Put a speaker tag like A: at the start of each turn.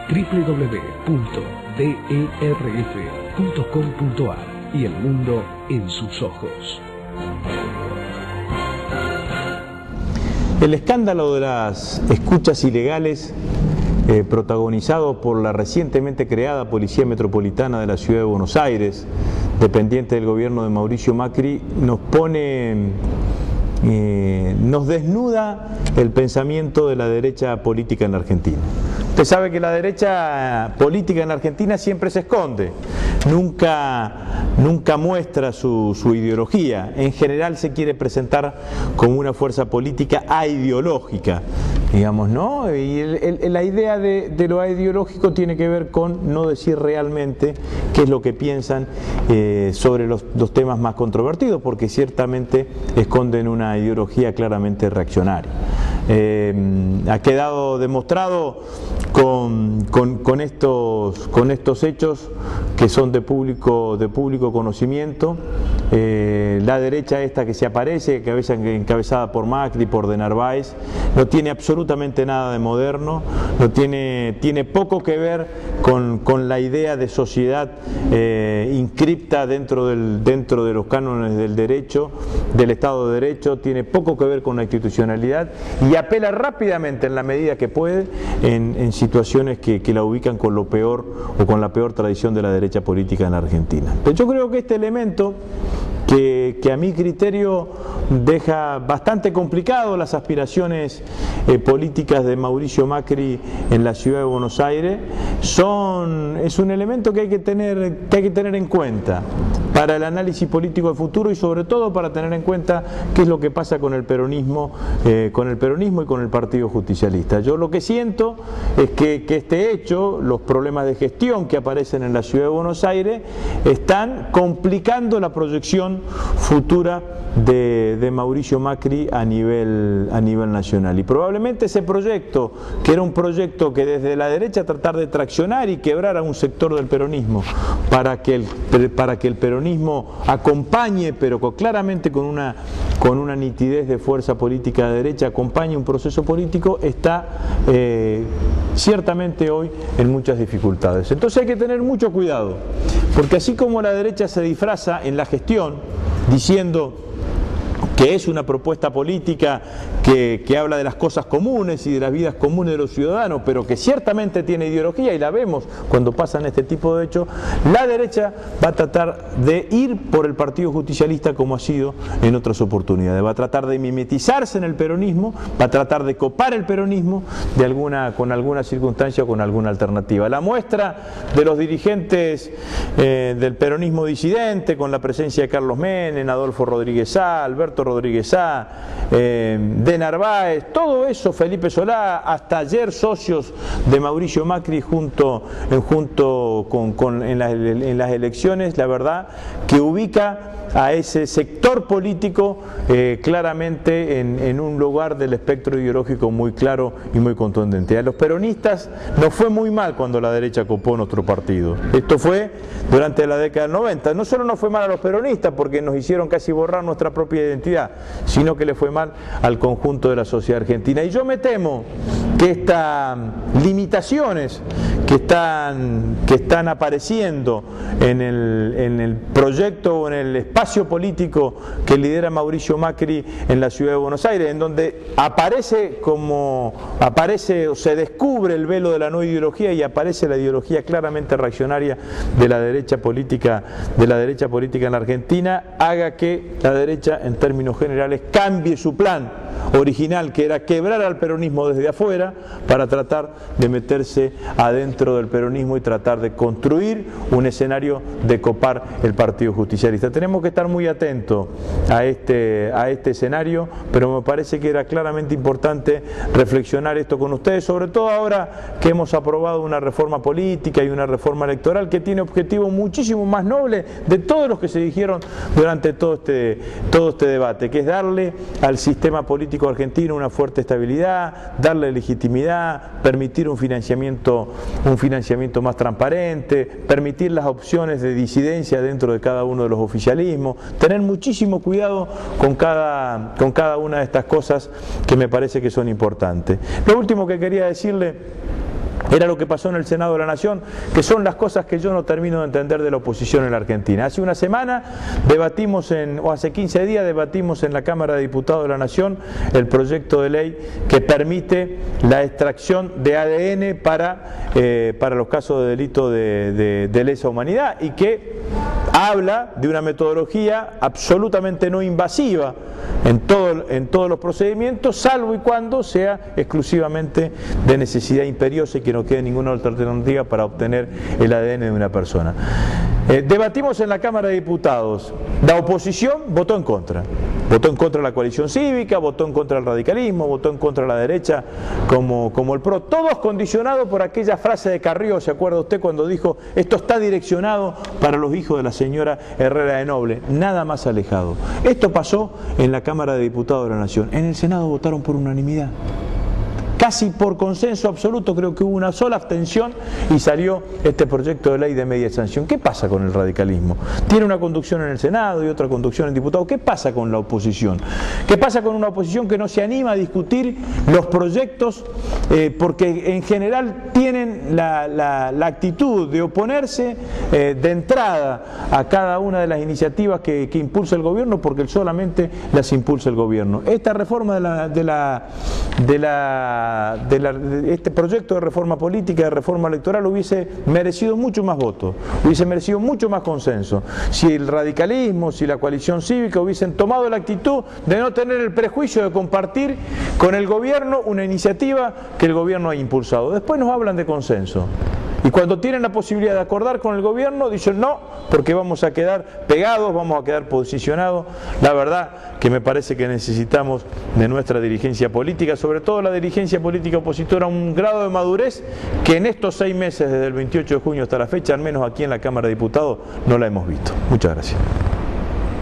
A: www.derf.com.ar y el mundo en sus ojos.
B: El escándalo de las escuchas ilegales protagonizado por la recientemente creada Policía Metropolitana de la Ciudad de Buenos Aires, dependiente del gobierno de Mauricio Macri, nos desnuda el pensamiento de la derecha política en la Argentina. Usted sabe que la derecha política en la Argentina siempre se esconde, nunca muestra su ideología. En general se quiere presentar como una fuerza política aideológica, digamos, ¿no? Y la idea de lo aideológico tiene que ver con no decir realmente qué es lo que piensan sobre los temas más controvertidos, porque ciertamente esconden una ideología claramente reaccionaria. Ha quedado demostrado con estos hechos que son de público conocimiento. La derecha esta que se aparece, encabezada por Macri, por De Narváez, no tiene absolutamente nada de moderno, tiene poco que ver con la idea de sociedad inscripta dentro de los cánones del derecho, del Estado de Derecho, tiene poco que ver con la institucionalidad y apela rápidamente en la medida que puede en situaciones que la ubican con lo peor o con la peor tradición de la derecha política en la Argentina. Pero yo creo que este elemento que a mi criterio deja bastante complicado las aspiraciones políticas de Mauricio Macri en la Ciudad de Buenos Aires, es un elemento que hay que tener en cuenta para el análisis político del futuro y sobre todo para tener en cuenta qué es lo que pasa con el peronismo y con el Partido Justicialista. Yo lo que siento es que este hecho, los problemas de gestión que aparecen en la Ciudad de Buenos Aires, están complicando la proyección futura de Mauricio Macri a nivel nacional. Y probablemente ese proyecto, que era un proyecto que desde la derecha tratar de traccionar y quebrar a un sector del peronismo para que el peronismo acompañe, pero claramente con una nitidez de fuerza política de derecha, acompañe un proceso político, está ciertamente hoy en muchas dificultades. Entonces hay que tener mucho cuidado, porque así como la derecha se disfraza en la gestión diciendo que es una propuesta política que habla de las cosas comunes y de las vidas comunes de los ciudadanos, pero que ciertamente tiene ideología, y la vemos cuando pasan este tipo de hechos, la derecha va a tratar de ir por el Partido Justicialista como ha sido en otras oportunidades, va a tratar de mimetizarse en el peronismo, va a tratar de copar el peronismo con alguna circunstancia o con alguna alternativa. La muestra de los dirigentes del peronismo disidente, con la presencia de Carlos Menem, Adolfo Rodríguez Sá, Alberto Rodríguez Sá, De Narváez, todo eso, Felipe Solá, hasta ayer socios de Mauricio Macri en las elecciones, la verdad que ubica a ese sector político claramente en un lugar del espectro ideológico muy claro y muy contundente. A los peronistas nos fue muy mal cuando la derecha copó nuestro partido. Esto fue durante la década del 90. No solo nos fue mal a los peronistas porque nos hicieron casi borrar nuestra propia identidad, sino que le fue mal al conjunto de la sociedad argentina. Y yo me temo que estas limitaciones que están apareciendo en el proyecto o en el espacio político que lidera Mauricio Macri en la Ciudad de Buenos Aires, en donde aparece o se descubre el velo de la no ideología y aparece la ideología claramente reaccionaria de la derecha política en la Argentina, haga que la derecha en términos generales cambie su plan original, que era quebrar al peronismo desde afuera para tratar de meterse adentro del peronismo y tratar de construir un escenario de copar el Partido Justicialista. Tenemos que estar muy atentos a este escenario, pero me parece que era claramente importante reflexionar esto con ustedes, sobre todo ahora que hemos aprobado una reforma política y una reforma electoral que tiene objetivos muchísimo más nobles de todos los que se dijeron durante todo este debate, que es darle al sistema político argentino una fuerte estabilidad, darle legitimidad, permitir un financiamiento más transparente, permitir las opciones de disidencia dentro de cada uno de los oficialismos, tener muchísimo cuidado con cada una de estas cosas que me parece que son importantes. Lo último que quería decirle Era lo que pasó en el Senado de la Nación, que son las cosas que yo no termino de entender de la oposición en la Argentina. Hace una semana debatimos o hace 15 días debatimos en la Cámara de Diputados de la Nación el proyecto de ley que permite la extracción de ADN para los casos de delito de lesa humanidad y que habla de una metodología absolutamente no invasiva en todos los procedimientos, salvo y cuando sea exclusivamente de necesidad imperiosa y que no quede ninguna otra alternativa para obtener el ADN de una persona. Debatimos en la Cámara de Diputados, la oposición votó en contra de la coalición cívica, votó en contra del radicalismo, votó en contra de la derecha como el PRO, todos condicionados por aquella frase de Carrió, ¿se acuerda usted cuando dijo esto está direccionado para los hijos de la señora Herrera de Noble? Nada más alejado. Esto pasó en la Cámara de Diputados de la Nación, en el Senado votaron por unanimidad. Casi por consenso absoluto, creo que hubo una sola abstención y salió este proyecto de ley de media sanción. ¿Qué pasa con el radicalismo? Tiene una conducción en el Senado y otra conducción en diputados. ¿Qué pasa con la oposición? ¿Qué pasa con una oposición que no se anima a discutir los proyectos porque en general tienen la actitud de oponerse de entrada a cada una de las iniciativas que impulsa el gobierno porque solamente las impulsa el gobierno? Esta reforma este proyecto de reforma política, de reforma electoral hubiese merecido mucho más votos, hubiese merecido mucho más consenso si el radicalismo, si la coalición cívica hubiesen tomado la actitud de no tener el prejuicio de compartir con el gobierno una iniciativa que el gobierno ha impulsado. Después nos hablan de consenso y cuando tienen la posibilidad de acordar con el gobierno dicen no, porque vamos a quedar pegados, vamos a quedar posicionados. La verdad que me parece que necesitamos de nuestra dirigencia política, sobre todo la dirigencia política opositora, un grado de madurez que en estos 6 meses, desde el 28 de junio hasta la fecha, al menos aquí en la Cámara de Diputados, no la hemos visto. Muchas gracias.